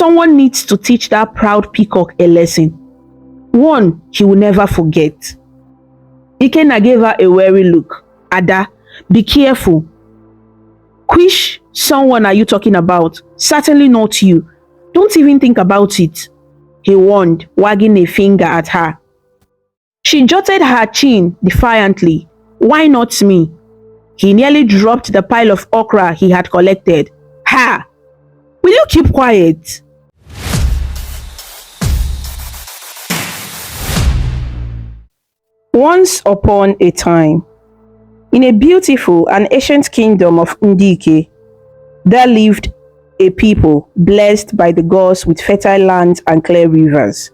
Someone needs to teach that proud peacock a lesson. One he will never forget. Ikenna gave her a wary look. Ada, be careful. Which someone are you talking about? Certainly not you. Don't even think about it, he warned, wagging a finger at her. She jutted her chin defiantly. Why not me? He nearly dropped the pile of okra he had collected. Ha! Will you keep quiet? Once upon a time, in a beautiful and ancient kingdom of Ndike, there lived a people blessed by the gods with fertile lands and clear rivers.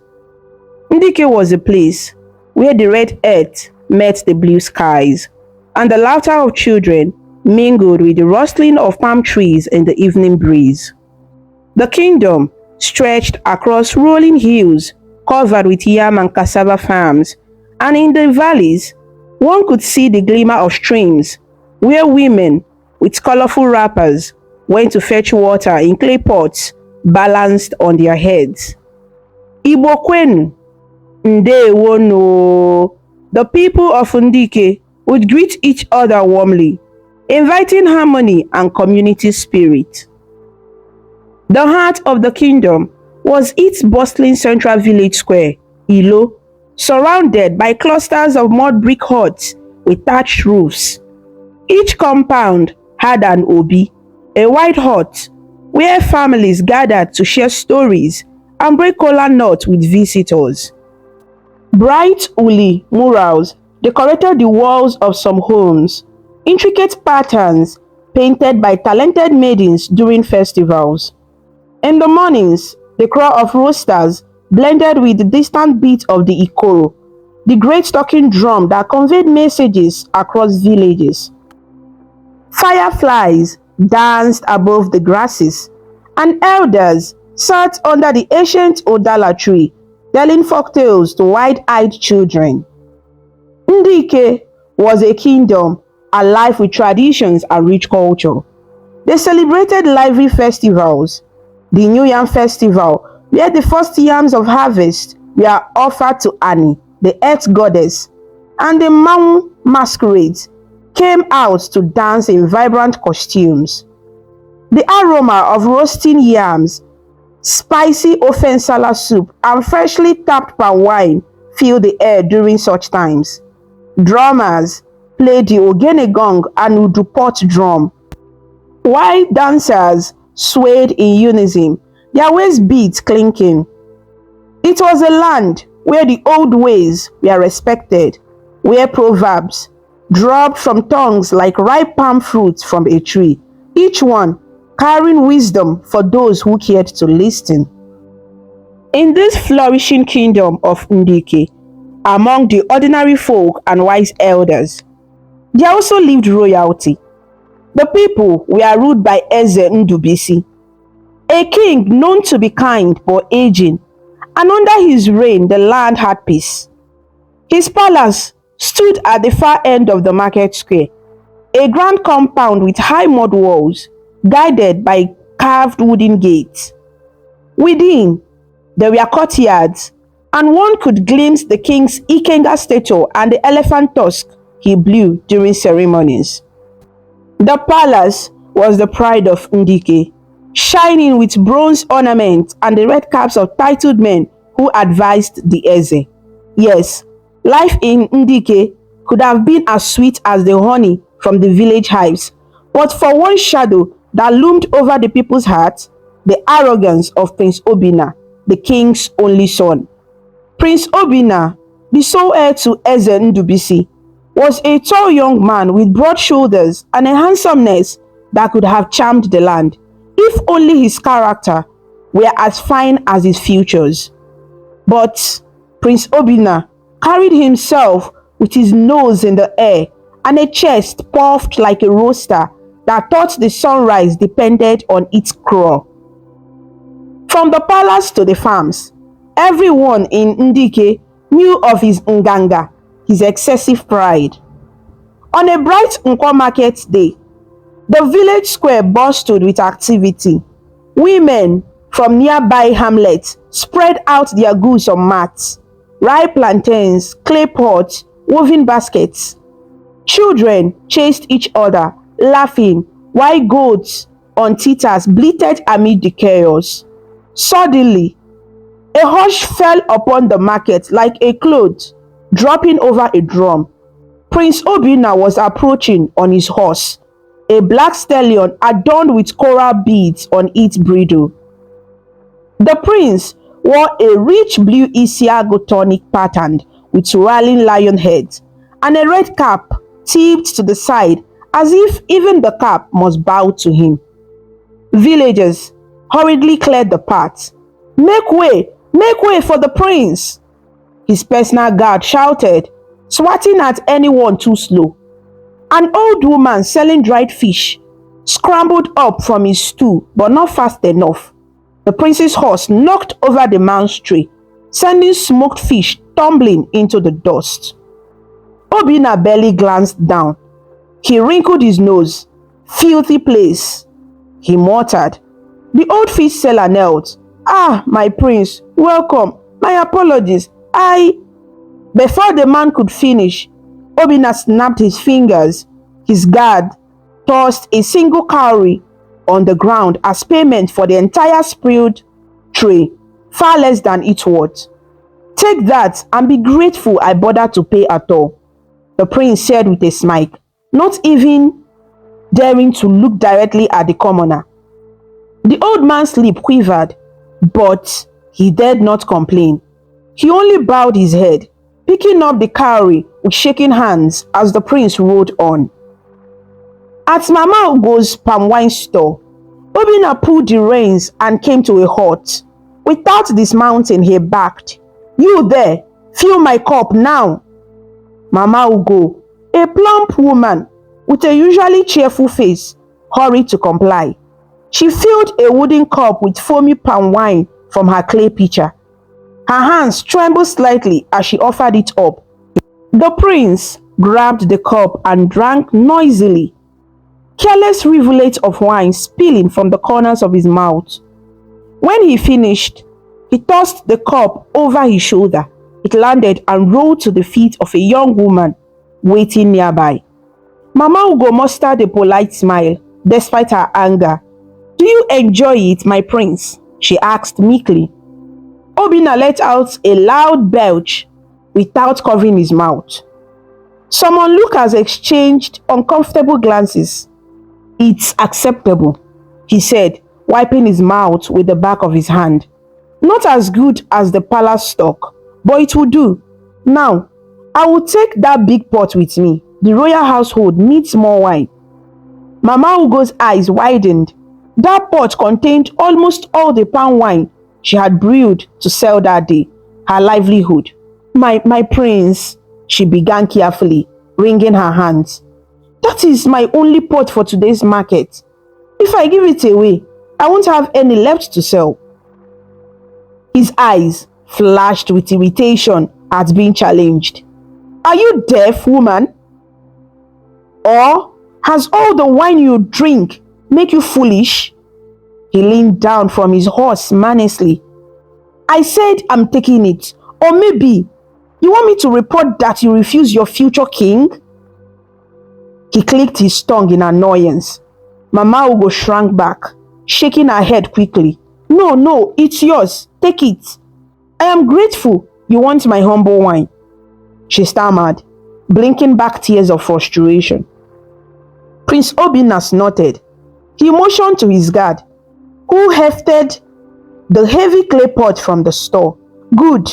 Ndike was a place where the red earth met the blue skies, and the laughter of children mingled with the rustling of palm trees in the evening breeze. The kingdom stretched across rolling hills covered with yam and cassava farms, and in the valleys, one could see the glimmer of streams where women with colorful wrappers went to fetch water in clay pots balanced on their heads. Igbo kwenu, ndewono. The people of Ndike would greet each other warmly, inviting harmony and community spirit. The heart of the kingdom was its bustling central village square, Ilo, surrounded by clusters of mud brick huts with thatched roofs. Each compound had an obi, a white hut, where families gathered to share stories and break kola nuts with visitors. Bright uli murals decorated the walls of some homes, intricate patterns painted by talented maidens during festivals. In the mornings, the crow of roosters blended with the distant beat of the ikoro, the great talking drum that conveyed messages across villages. Fireflies danced above the grasses, and elders sat under the ancient odala tree, telling folktales to wide-eyed children. Ndike was a kingdom alive with traditions and rich culture. They celebrated lively festivals. The New Yam Festival, where the first yams of harvest were offered to Ani, the earth goddess, and the Maun masquerades came out to dance in vibrant costumes. The aroma of roasting yams, spicy ofe nsala soup, and freshly tapped palm wine filled the air during such times. Drummers played the ogene gong and udu pot drum, while dancers swayed in unison, their waist beats clinking. It was a land where the old ways were respected, where proverbs dropped from tongues like ripe palm fruits from a tree, each one carrying wisdom for those who cared to listen. In this flourishing kingdom of Ndike, among the ordinary folk and wise elders, there also lived royalty. The people were ruled by Eze Ndubisi, a king known to be kind but aging, and under his reign the land had peace. His palace stood at the far end of the market square, a grand compound with high mud walls, guarded by carved wooden gates. Within, there were courtyards, and one could glimpse the king's Ikenga statue and the elephant tusk he blew during ceremonies. The palace was the pride of Ndike, shining with bronze ornaments and the red caps of titled men who advised the Eze. Yes, life in Ndike could have been as sweet as the honey from the village hives, but for one shadow that loomed over the people's hearts, the arrogance of Prince Obinna, the king's only son. Prince Obinna, the sole heir to Eze Ndubisi, was a tall young man with broad shoulders and a handsomeness that could have charmed the land, if only his character were as fine as his features. But Prince Obinna carried himself with his nose in the air and a chest puffed like a rooster that thought the sunrise depended on its crow. From the palace to the farms, everyone in Ndike knew of his nganga, his excessive pride. On a bright Nkwo market day, the village square bustled with activity. Women from nearby hamlets spread out their goods on mats: ripe plantains, clay pots, woven baskets. Children chased each other, laughing, while goats on teeters bleated amid the chaos. Suddenly, a hush fell upon the market like a cloth dropping over a drum. Prince Obinna was approaching on his horse, a black stallion adorned with coral beads on its bridle. The prince wore a rich blue Isiago tunic patterned with swirling lion heads and a red cap tipped to the side as if even the cap must bow to him. Villagers hurriedly cleared the path. Make way for the prince!" his personal guard shouted, swatting at anyone too slow. An old woman selling dried fish scrambled up from his stool, but not fast enough. The prince's horse knocked over the man's tray, sending smoked fish tumbling into the dust. Obinna barely glanced down. He wrinkled his nose. "Filthy place," he muttered. The old fish seller knelt. "Ah, my prince, welcome. My apologies. Before the man could finish, Obinna snapped his fingers. His guard tossed a single cowrie on the ground as payment for the entire spilled tray, far less than its worth. "Take that and be grateful I bothered to pay at all," the prince said with a smile, not even daring to look directly at the commoner. The old man's lip quivered, but he dared not complain. He only bowed his head, picking up the cowrie with shaking hands as the prince rode on. At Mama Ugo's palm wine store, Obinna pulled the reins and came to a halt. Without dismounting, he barked, "You there, fill my cup now." Mama Ugo, a plump woman with a usually cheerful face, hurried to comply. She filled a wooden cup with foamy palm wine from her clay pitcher. Her hands trembled slightly as she offered it up. The prince grabbed the cup and drank noisily, careless rivulets of wine spilling from the corners of his mouth. When he finished, he tossed the cup over his shoulder. It landed and rolled to the feet of a young woman waiting nearby. Mama Ugo mustered a polite smile despite her anger. "Do you enjoy it, my prince?" she asked meekly. Obinna let out a loud belch without covering his mouth. Some onlookers exchanged uncomfortable glances. "It's acceptable," he said, wiping his mouth with the back of his hand. "Not as good as the palace stock, but it will do. Now, I will take that big pot with me. The royal household needs more wine." Mama Ugo's eyes widened. That pot contained almost all the palm wine she had brewed to sell that day, her livelihood. My prince," she began carefully, wringing her hands. "That is my only pot for today's market. If I give it away, I won't have any left to sell." His eyes flashed with irritation at being challenged. "Are you deaf, woman? Or has all the wine you drink make you foolish?" He leaned down from his horse menacingly. "I said I'm taking it. Or maybe you want me to report that you refuse your future king?" He clicked his tongue in annoyance. Mama Ugo shrank back, shaking her head quickly. No, it's yours. Take it. I am grateful you want my humble wine," she stammered, blinking back tears of frustration. Prince Obinna snorted. He motioned to his guard, who hefted the heavy clay pot from the store. "Good.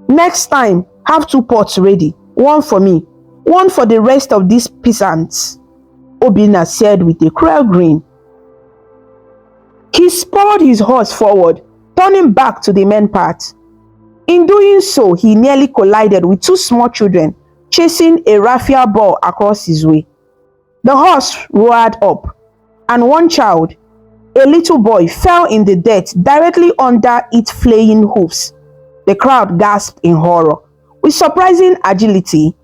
Next time, have 2 pots ready. One for me, one for the rest of these peasants," Obinna said with a cruel grin. He spurred his horse forward, turning back to the main path. In doing so, he nearly collided with 2 small children chasing a raffia ball across his way. The horse roared up, and one child, a little boy, fell in the dirt directly under its flaying hoofs. The crowd gasped in horror. With surprising agility,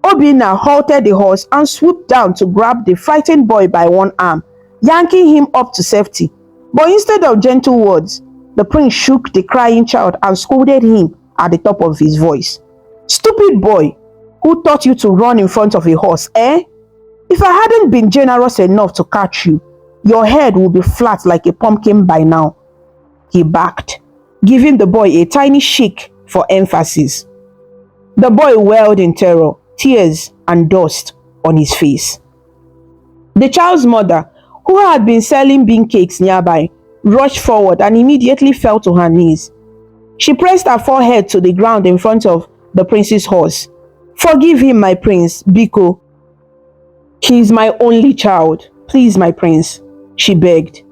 Obinna halted the horse and swooped down to grab the frightened boy by one arm, yanking him up to safety. But instead of gentle words, The prince shook the crying child and scolded him at the top of his voice. "Stupid boy, who taught you to run in front of a horse, eh? If I hadn't been generous enough to catch you, your head would be flat like a pumpkin by now." He barked, giving the boy a tiny shake for emphasis. The boy wailed in terror, tears and dust on his face. The child's mother, who had been selling bean cakes nearby, rushed forward and immediately fell to her knees. She pressed her forehead to the ground in front of the prince's horse. "Forgive him, my prince, Biko. He is my only child. Please, my prince," she begged.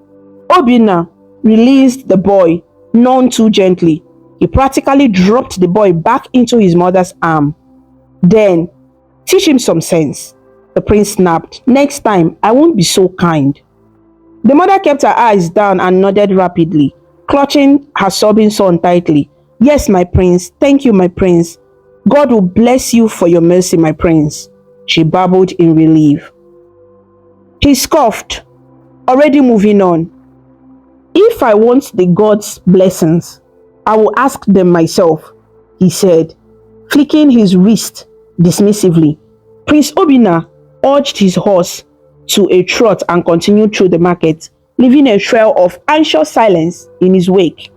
Obinna released the boy, none too gently. He practically dropped the boy back into his mother's arm. "Then, teach him some sense," the prince snapped. "Next time, I won't be so kind." The mother kept her eyes down and nodded rapidly, clutching her sobbing son tightly. "Yes, my prince. Thank you, my prince. God will bless you for your mercy, my prince," she babbled in relief. He scoffed, already moving on. "If I want the God's blessings, I will ask them myself," he said, flicking his wrist dismissively. Prince Obinna urged his horse to a trot and continued through the market, leaving a trail of anxious silence in his wake.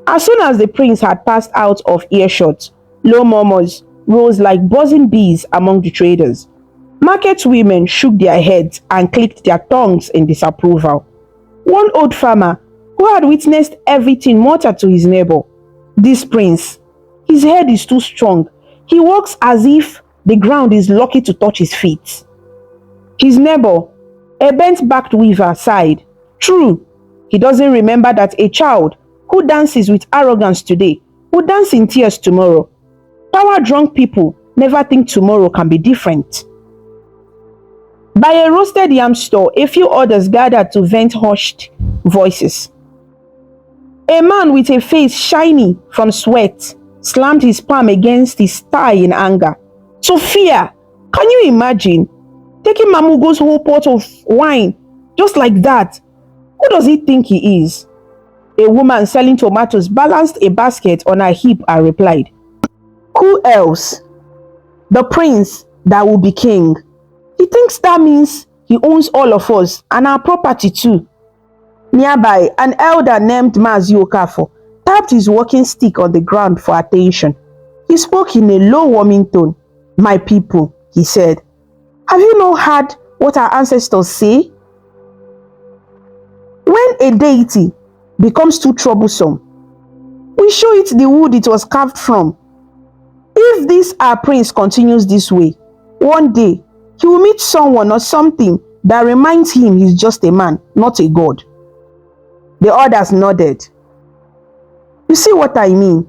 As soon as the prince had passed out of earshot, low murmurs rose like buzzing bees among the traders. Market women shook their heads and clicked their tongues in disapproval. One old farmer, who had witnessed everything, muttered to his neighbor, "This prince, his head is too strong. He walks as if the ground is lucky to touch his feet." His neighbor, a bent-backed weaver, sighed. "True, he doesn't remember that a child who dances with arrogance today will dance in tears tomorrow. Power-drunk people never think tomorrow can be different." By a roasted yam store, a few others gathered to vent hushed voices. A man with a face shiny from sweat slammed his palm against his thigh in anger. "Sophia, can you imagine? Taking Mamugo's whole pot of wine just like that. Who does he think he is?" A woman selling tomatoes balanced a basket on her hip and replied, "Who else? The prince that will be king. He thinks that means he owns all of us and our property too." Nearby, an elder named Mazi Okafo tapped his walking stick on the ground for attention. He spoke in a low, warming tone. "My people," he said, "have you not heard what our ancestors say? When a deity becomes too troublesome, we show it the wood it was carved from. If this our prince continues this way, one day he will meet someone or something that reminds him he's just a man, not a god." The others nodded. "You see what I mean?"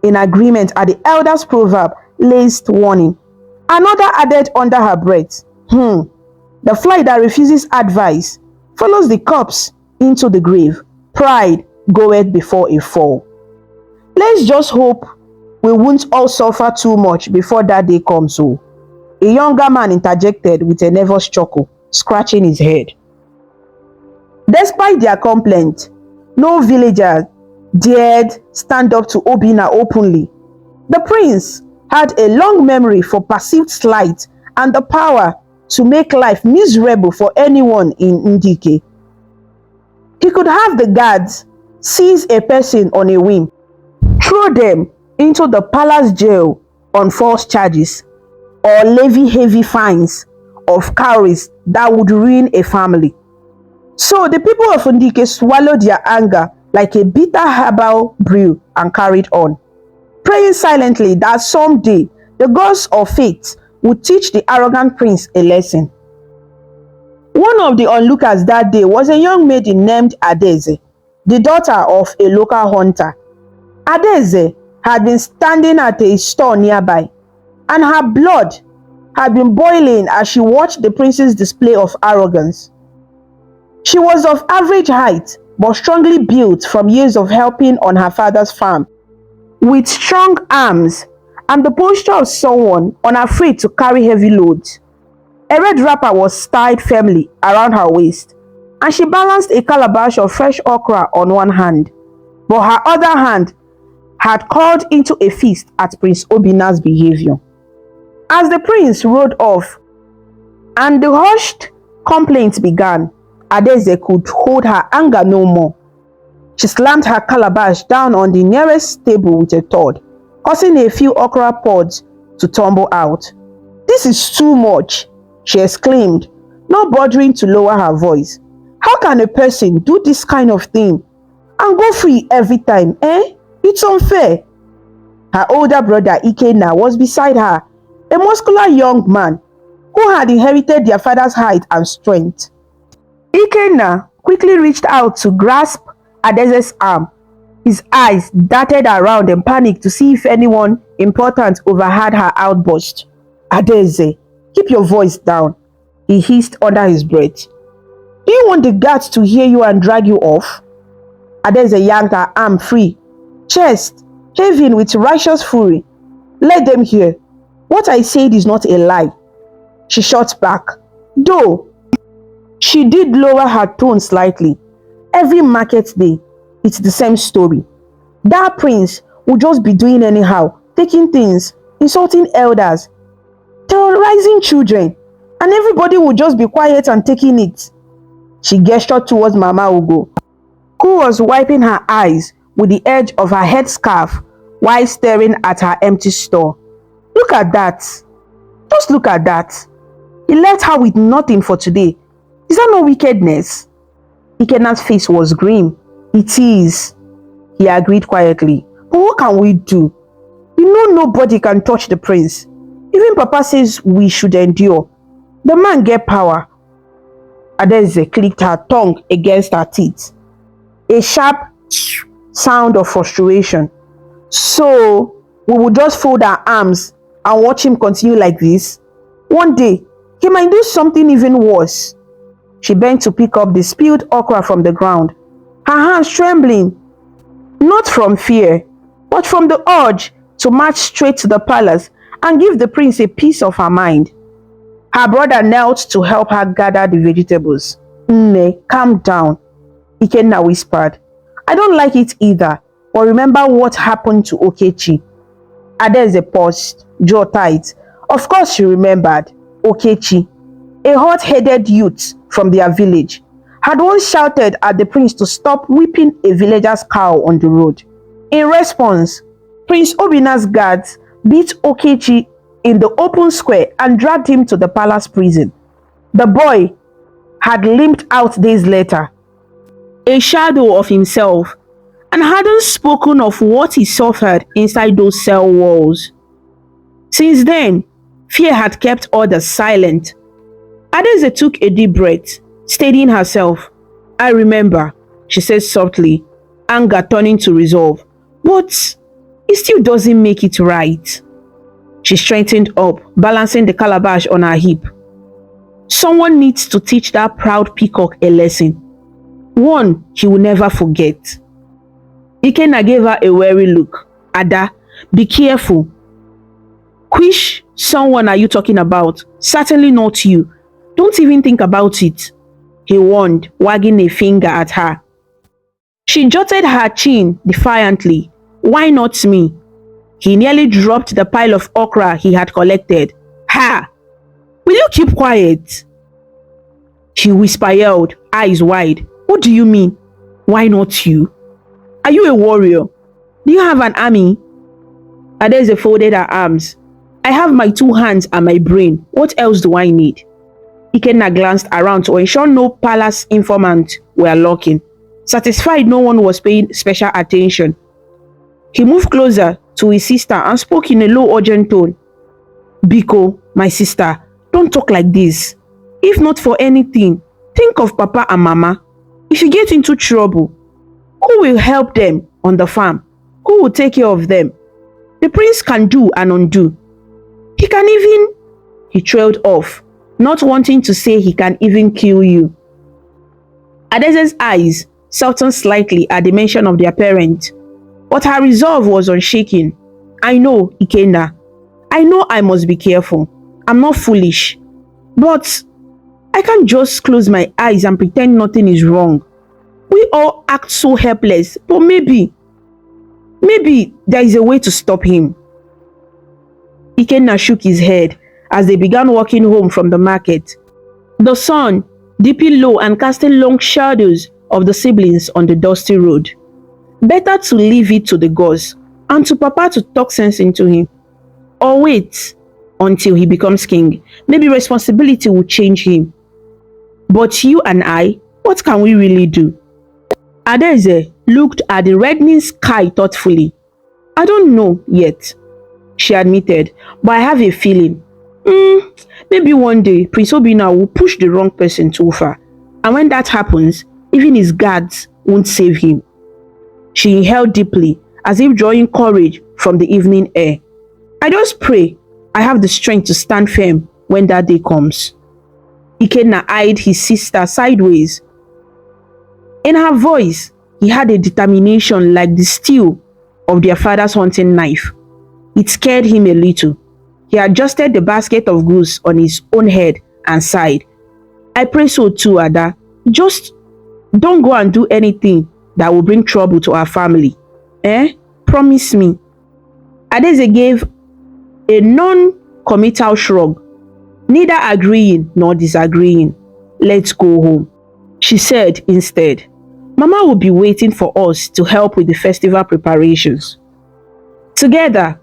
In agreement at the elder's proverb laced warning. Another added under her breath, "The fly that refuses advice follows the corpse into the grave. Pride goeth before a fall." Let's just hope we won't all suffer too much before that day comes. So, a younger man interjected with a nervous chuckle, scratching his head. Despite their complaint, no villager dared stand up to Obinna openly. The prince had a long memory for perceived slight and the power to make life miserable for anyone in Ndike. He could have the guards seize a person on a whim, throw them into the palace jail on false charges, or levy heavy fines of cowries that would ruin a family. So the people of Ndike swallowed their anger like a bitter herbal brew and carried on, praying silently that someday the gods of fate would teach the arrogant prince a lesson. One of the onlookers that day was a young maiden named Adeze, the daughter of a local hunter. Adeze had been standing at a store nearby, and her blood had been boiling as she watched the prince's display of arrogance. She was of average height, but strongly built from years of helping on her father's farm, with strong arms and the posture of someone unafraid to carry heavy loads. A red wrapper was tied firmly around her waist, and she balanced a calabash of fresh okra on one hand. but her other hand had called into a feast at Prince Obina's behavior. As the prince rode off and the hushed complaints began, Adaeze could hold her anger no more. She slammed her calabash down on the nearest table with a thud, causing a few okra pods to tumble out. "This is too much," she exclaimed, not bothering to lower her voice. "How can a person do this kind of thing and go free every time, eh? It's unfair." Her older brother Ikenna was beside her, a muscular young man who had inherited their father's height and strength. Ikenna quickly reached out to grasp Adaeze's arm. His eyes darted around in panic to see if anyone important overheard her outburst. "Adaeze, keep your voice down," he hissed under his breath. "Do you want the guards to hear you and drag you off?" Adaeze yanked her arm free, chest heaving with righteous fury. "Let them hear. What I said is not a lie," she shot back, though she did lower her tone slightly. "Every market day, it's the same story. That prince will just be doing anyhow, taking things, insulting elders, terrorizing children, and everybody will just be quiet and taking it." She gestured towards Mama Ugo, who was wiping her eyes with the edge of her headscarf while staring at her empty store. "Look at that. Just look at that. He left her with nothing for today. Is that no wickedness?" Ikenna's face was grim. "It is," he agreed quietly. "But what can we do? You know nobody can touch the prince. Even Papa says we should endure. The man get power." Adaeze clicked her tongue against her teeth, a sharp sound of frustration. "So we will just fold our arms and watch him continue like this? One day, he might do something even worse." She bent to pick up the spilled okra from the ground, her hands trembling, not from fear, but from the urge to march straight to the palace and give the prince a piece of her mind. Her brother knelt to help her gather the vegetables. "Nne, calm down," Ikenna whispered. "I don't like it either, but remember what happened to Okechi." Adaeze paused, jaw tight. Of course she remembered. Okechi, a hot-headed youth from their village, had once shouted at the prince to stop whipping a villager's cow on the road. In response, Prince Obina's guards beat Okechi in the open square and dragged him to the palace prison. The boy had limped out days later, a shadow of himself, and hadn't spoken of what he suffered inside those cell walls. Since then, fear had kept others silent. Adaeze took a deep breath, steadying herself. "I remember," she said softly, anger turning to resolve. "But it still doesn't make it right." She straightened up, balancing the calabash on her hip. "Someone needs to teach that proud peacock a lesson. One he will never forget." Ikenna gave her a wary look. "Ada, be careful." "Which someone are you talking about? Certainly not you. Don't even think about it," he warned, wagging a finger at her. She jutted her chin defiantly. "Why not me?" He nearly dropped the pile of okra he had collected. "Ha! Will you keep quiet?" She whispered, eyes wide. "What do you mean? Why not you? Are you a warrior? Do you have an army?" Adaeze folded her arms. "I have my 2 hands and my brain. What else do I need?" Ikenna glanced around to ensure no palace informants were lurking. Satisfied no one was paying special attention, he moved closer to his sister and spoke in a low, urgent tone. "Biko, my sister, don't talk like this. If not for anything, think of Papa and Mama. If you get into trouble, who will help them on the farm? Who will take care of them? The prince can do and undo. He can even..." He trailed off, not wanting to say he can even kill you. Adaeze's eyes softened slightly at the mention of their parent, but her resolve was unshaken. "I know, Ikenna. I know I must be careful. I'm not foolish. But I can't just close my eyes and pretend nothing is wrong. We all act so helpless, but maybe Maybe there is a way to stop him. Ikenna shook his head as they began walking home from the market. The sun dipping low and casting long shadows of the siblings on the dusty road. Better to leave it to the gods and to Papa to talk sense into him. Or wait until he becomes king. Maybe responsibility will change him. But you and I, what can we really do? Adaeze looked at the reddening sky thoughtfully. I don't know yet, she admitted, but I have a feeling. Maybe one day Prince Obinna will push the wrong person too far. And when that happens, even his guards won't save him. She inhaled deeply, as if drawing courage from the evening air. I just pray I have the strength to stand firm when that day comes. Ikenna eyed his sister sideways. In her voice, he had a determination like the steel of their father's hunting knife. It scared him a little. He adjusted the basket of goods on his own head and sighed. I pray so too, Ada. Just don't go and do anything that will bring trouble to our family. Promise me. Adaeze gave a non-committal shrug, neither agreeing nor disagreeing. Let's go home, she said instead. Mama will be waiting for us to help with the festival preparations. Together,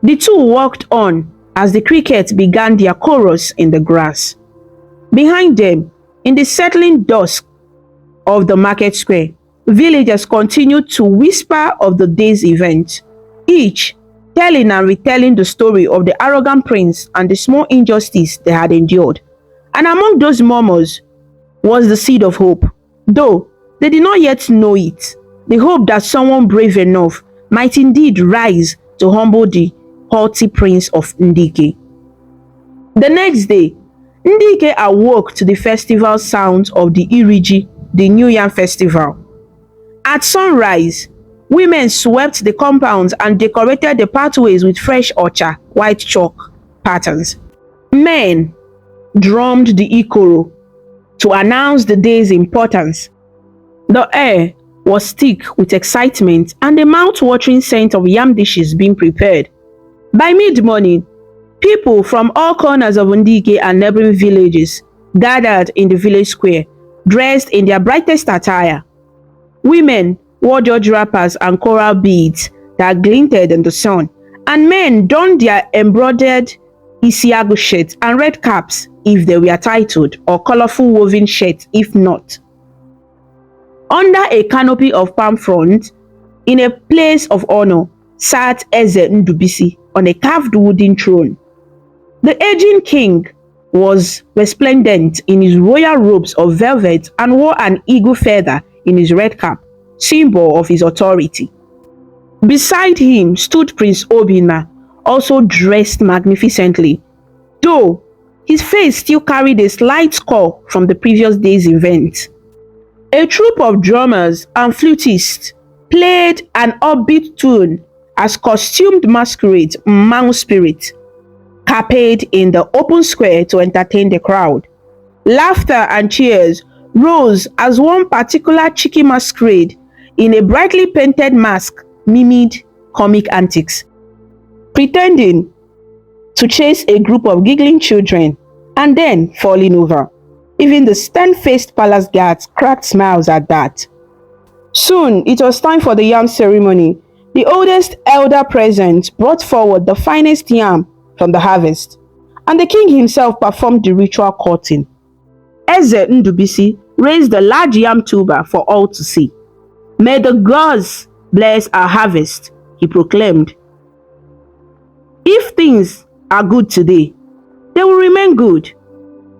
the two walked on as the crickets began their chorus in the grass. Behind them, in the settling dusk of the market square, villagers continued to whisper of the day's event, each telling and retelling the story of the arrogant prince and the small injustice they had endured. And among those murmurs was the seed of hope, though they did not yet know it, the hope that someone brave enough might indeed rise to humble the haughty prince of Ndike. The next day, Ndike awoke to the festival sounds of the Iriji, the New Yam festival. At sunrise, women swept the compounds and decorated the pathways with fresh ocha, white chalk patterns. Men drummed the ikoro to announce the day's importance. The air was thick with excitement and the mouth-watering scent of yam dishes being prepared. By mid-morning, people from all corners of Ndike and neighboring villages gathered in the village square, dressed in their brightest attire. Women wore George wrappers and coral beads that glinted in the sun, and men donned their embroidered isiagu shirts and red caps if they were titled, or colorful woven shirts if not. Under a canopy of palm fronds, in a place of honor, sat Eze Ndubisi on a carved wooden throne. The aging king was resplendent in his royal robes of velvet and wore an eagle feather in his red cap, symbol of his authority. Beside him stood Prince Obinna, also dressed magnificently, though his face still carried a slight scar from the previous day's event. A troupe of drummers and flutists played an upbeat tune as costumed masquerades Mang Spirit capered in the open square to entertain the crowd. Laughter and cheers rose as one particular cheeky masquerade in a brightly painted mask mimicked comic antics, pretending to chase a group of giggling children and then falling over. Even the stern-faced palace guards cracked smiles at that. Soon, it was time for the yam ceremony. The oldest elder present brought forward the finest yam from the harvest, and the king himself performed the ritual cutting. Eze Ndubisi raised the large yam tuber for all to see. May the gods bless our harvest, he proclaimed. If things are good today, they will remain good.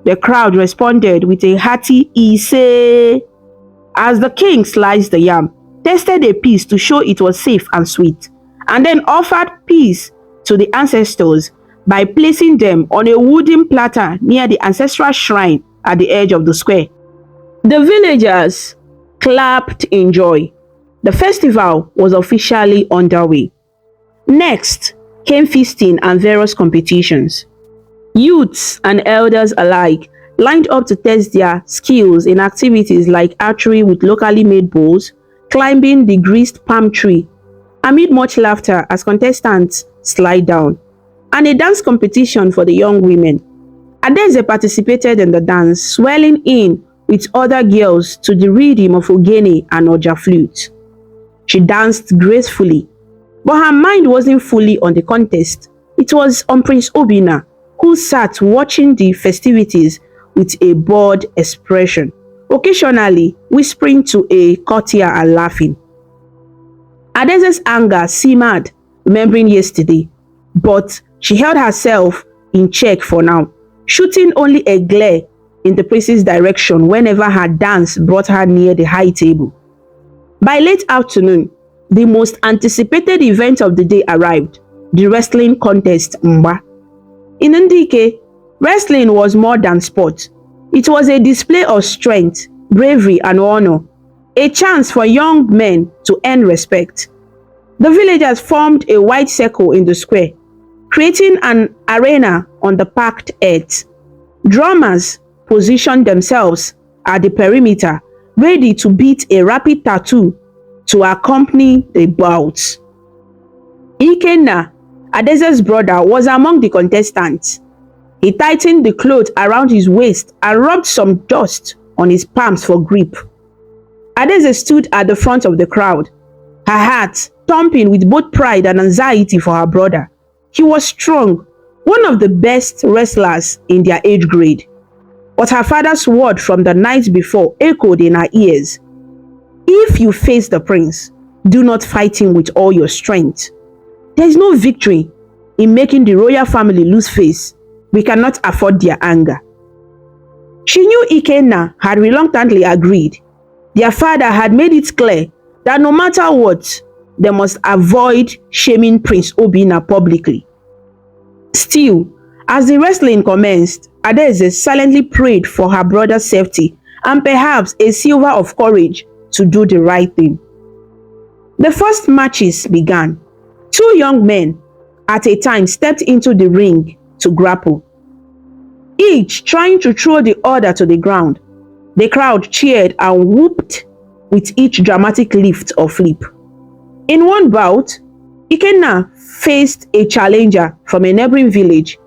The crowd responded with a hearty "Ise" as the king sliced the yam, tasted a piece to show it was safe and sweet, and then offered peace to the ancestors by placing them on a wooden platter near the ancestral shrine at the edge of the square. The villagers clapped in joy. The festival was officially underway. Next came feasting and various competitions. Youths and elders alike lined up to test their skills in activities like archery with locally made bows, climbing the greased palm tree, Amid much laughter as contestants slide down, and a dance competition for the young women, Adeze participated in the dance, swelling in with other girls to the rhythm of ogene and oja flute. She danced gracefully, but her mind wasn't fully on the contest. It was on Prince Obinna, who sat watching the festivities with a bored expression, occasionally whispering to a courtier and laughing. Adeze's anger simmered, remembering yesterday, but she held herself in check for now, shooting only a glare in the prince's direction whenever her dance brought her near the high table. By late afternoon, the most anticipated event of the day arrived, the wrestling contest Mba. In Ndike, wrestling was more than sport. It was a display of strength, bravery, and honor, a chance for young men to earn respect. The villagers formed a wide circle in the square, creating an arena on the packed earth. Drummers positioned themselves at the perimeter, ready to beat a rapid tattoo to accompany the bouts. Ikenna, Adeze's brother, was among the contestants. He tightened the cloth around his waist and rubbed some dust on his palms for grip. Adeze stood at the front of the crowd, her heart thumping with both pride and anxiety for her brother. He was strong, one of the best wrestlers in their age grade. But her father's word from the night before echoed in her ears. If you face the prince, do not fight him with all your strength. There is no victory in making the royal family lose face. We cannot afford their anger. She knew Ikenna had reluctantly agreed. Their father had made it clear that no matter what, they must avoid shaming Prince Obinna publicly. Still, as the wrestling commenced, Adeze silently prayed for her brother's safety and perhaps a silver of courage to do the right thing. The first matches began. Two young men at a time stepped into the ring to grapple, each trying to throw the other to the ground. The crowd cheered and whooped with each dramatic lift or flip. In one bout, Ikenna faced a challenger from a neighboring village,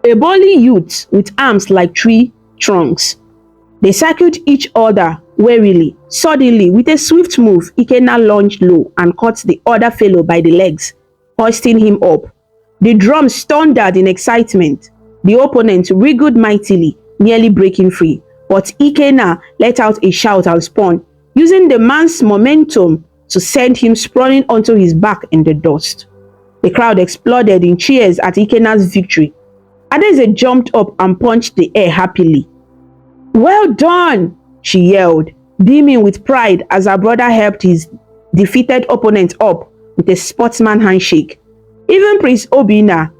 a burly youth with arms like tree trunks. They circled each other warily. Suddenly, with a swift move, Ikenna lunged low and caught the other fellow by the legs, hoisting him up. The drums thundered in excitement. The opponent wriggled mightily, nearly breaking free, but Ikenna let out a shout and spun, using the man's momentum to send him sprawling onto his back in the dust. The crowd exploded in cheers at Ikenna's victory. Adeze jumped up and punched the air happily. "Well done!" she yelled, beaming with pride as her brother helped his defeated opponent up with a sportsman handshake. Even Prince Obinna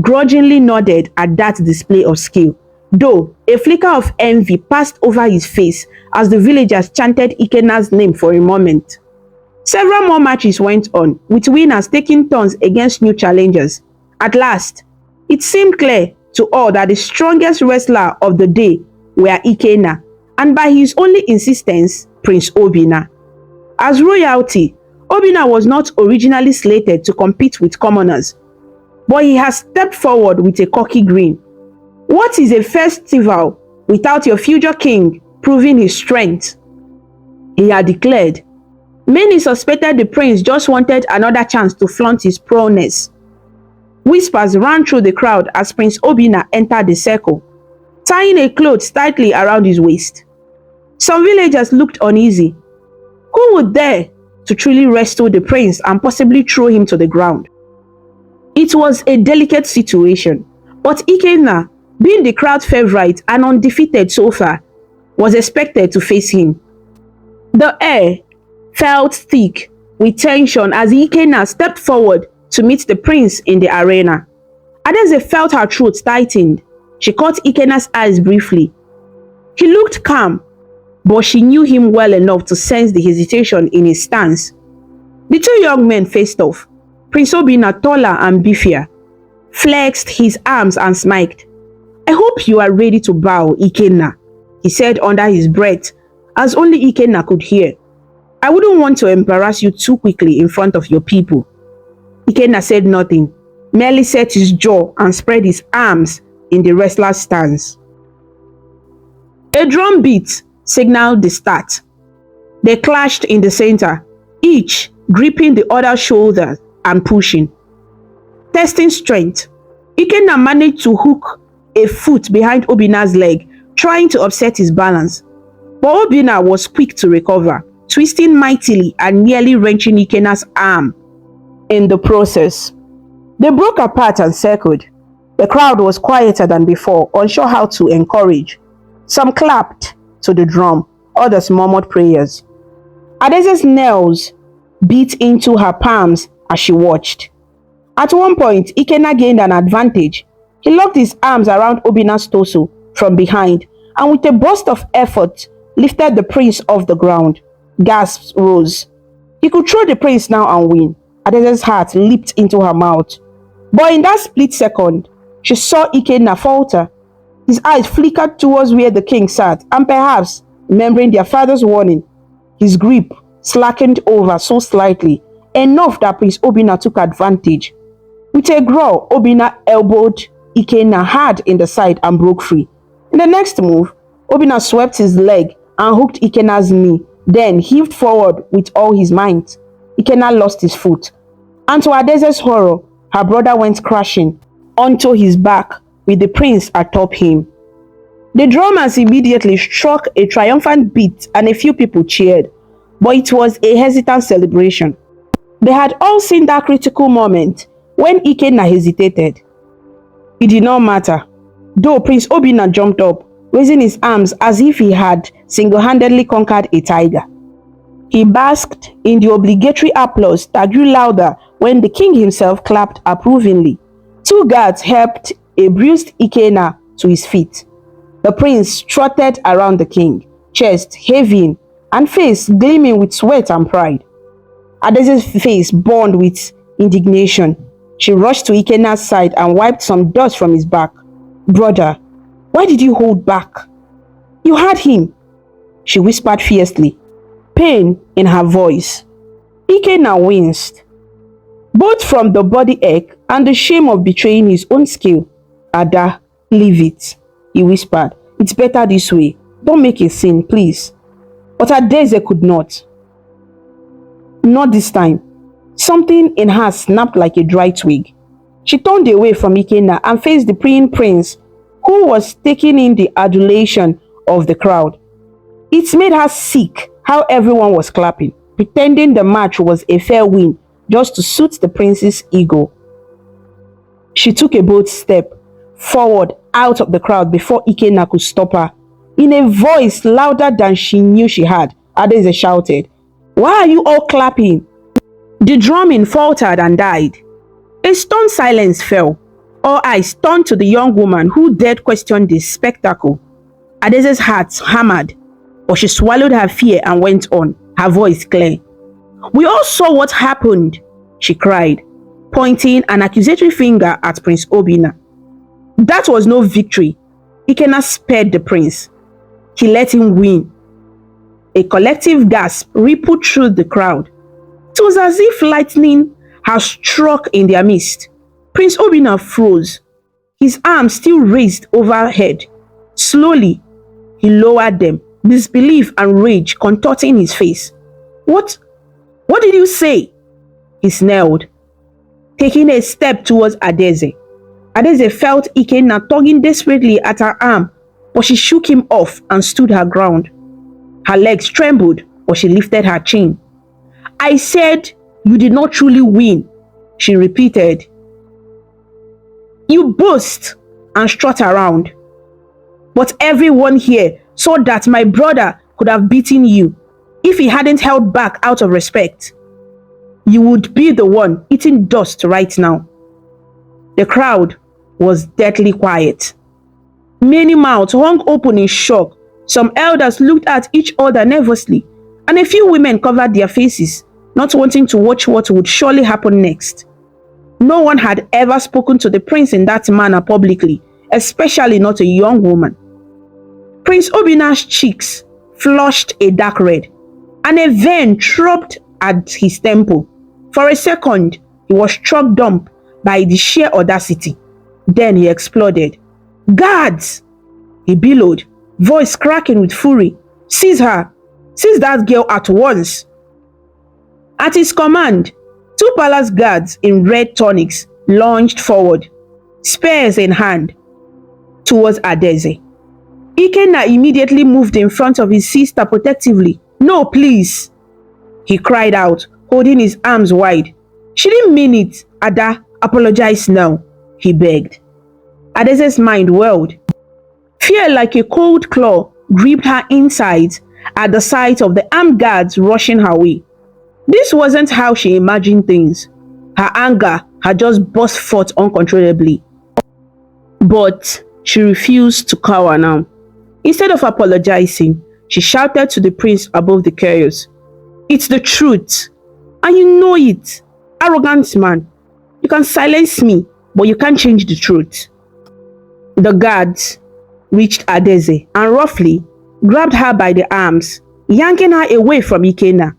grudgingly nodded at that display of skill, though a flicker of envy passed over his face as the villagers chanted Ikenna's name for a moment. Several more matches went on, with winners taking turns against new challengers. At last, it seemed clear to all that the strongest wrestler of the day were Ikenna, and by his only insistence, Prince Obinna. As royalty, Obinna was not originally slated to compete with commoners, but he has stepped forward with a cocky grin. What is a festival without your future king proving his strength? He had declared. Many suspected the prince just wanted another chance to flaunt his prowess. Whispers ran through the crowd as Prince Obinna entered the circle, tying a cloth tightly around his waist. Some villagers looked uneasy. Who would dare to truly wrestle the prince and possibly throw him to the ground? It was a delicate situation, but Ikenna, being the crowd favorite and undefeated so far, was expected to face him. The air felt thick with tension as Ikenna stepped forward to meet the prince in the arena. Adeze felt her throat tightened. She caught Ikenna's eyes briefly. He looked calm, but she knew him well enough to sense the hesitation in his stance. The two young men faced off. Prince Obinna, taller and beefier, flexed his arms and smiled. "I hope you are ready to bow, Ikenna," he said under his breath, as only Ikenna could hear. I wouldn't want to embarrass you too quickly in front of your people. Ikenna said nothing, merely set his jaw and spread his arms in the wrestler's stance. A drum beat signaled the start. They clashed in the center, each gripping the other's shoulder and pushing. Testing strength, Ikenna managed to hook a foot behind Obina's leg, trying to upset his balance. But Obina was quick to recover, twisting mightily and nearly wrenching Ikenna's arm in the process. They broke apart and circled. The crowd was quieter than before, unsure how to encourage. Some clapped to the drum, others murmured prayers. Adeze's nails beat into her palms as she watched. At one point, Ikenna gained an advantage. He locked his arms around Obina's torso from behind and with a burst of effort lifted the prince off the ground. Gasps rose. He could throw the prince now and win. Adeze's heart leaped into her mouth. But in that split second, she saw Ikenna falter. His eyes flickered towards where the king sat, and perhaps, remembering their father's warning, his grip slackened over so slightly, enough that Prince Obina took advantage. With a growl, Obina elbowed Ikenna hard in the side and broke free. In the next move, Obina swept his leg and hooked Ikenna's knee, then heaved forward with all his might. Ikenna lost his foot, and to Adeze's horror, her brother went crashing onto his back with the prince atop him. The drummers immediately struck a triumphant beat and a few people cheered, but it was a hesitant celebration. They had all seen that critical moment when Ikenna hesitated. It did not matter, though Prince Obina jumped up, raising his arms as if he had single-handedly conquered a tiger. He basked in the obligatory applause that grew louder when the king himself clapped approvingly. Two guards helped a bruised Ikenna to his feet. The prince trotted around the king, chest heaving and face gleaming with sweat and pride. Adeze's face burned with indignation. She rushed to Ikenna's side and wiped some dust from his back. "Brother, why did you hold back? You had him," she whispered fiercely, pain in her voice. Ikenna winced, both from the body ache and the shame of betraying his own skill. "Ada, leave it," he whispered. "It's better this way. Don't make a scene, please." But Adeze could not. Not this time. Something in her snapped like a dry twig. She turned away from Ikenna and faced the praying prince, who was taking in the adulation of the crowd. It made her sick how everyone was clapping, pretending the match was a fair win just to suit the prince's ego. She took a bold step forward out of the crowd before Ikenna could stop her. In a voice louder than she knew she had, Adeze shouted, "Why are you all clapping?" The drumming faltered and died. A stunned silence fell. All eyes turned to the young woman who dared question this spectacle. Adeze's heart hammered, but she swallowed her fear and went on, her voice clear. "We all saw what happened," she cried, pointing an accusatory finger at Prince Obina. "That was no victory." Ikenna spared the prince. He let him win. A collective gasp rippled through the crowd. It was as if lightning had struck in their midst. Prince Obina froze, his arms still raised overhead. Slowly, he lowered them, disbelief and rage contorting his face. What did you say?" he snarled, taking a step towards Adeze. Adeze felt Ikenna tugging desperately at her arm, but she shook him off and stood her ground. Her legs trembled, but she lifted her chin. "I said you did not truly win," she repeated. "You boast and strut around. But everyone here saw that my brother could have beaten you if he hadn't held back out of respect. You would be the one eating dust right now." The crowd was deathly quiet. Many mouths hung open in shock. Some elders looked at each other nervously, and a few women covered their faces, not wanting to watch what would surely happen next. No one had ever spoken to the prince in that manner publicly, especially not a young woman. Prince Obina's cheeks flushed a dark red. and a vein throbbed at his temple. For a second, he was struck dumb by the sheer audacity. Then he exploded. "Guards!" he bellowed, voice cracking with fury. "Seize her! Seize that girl at once!" At his command, two palace guards in red tunics lunged forward, spears in hand, towards Adeze. Ikenna immediately moved in front of his sister protectively. "No, please," he cried out, holding his arms wide. "She didn't mean it. Ada, apologize now," he begged. Adeze's mind whirled. Fear like a cold claw gripped her insides at the sight of the armed guards rushing her way. This wasn't how she imagined things. Her anger had just burst forth uncontrollably. But she refused to cower now. Instead of apologizing, she shouted to the prince above the chaos. "It's the truth, and you know it. Arrogant man. You can silence me, but you can't change the truth." The guards reached Adeze and roughly grabbed her by the arms, yanking her away from Ikenna.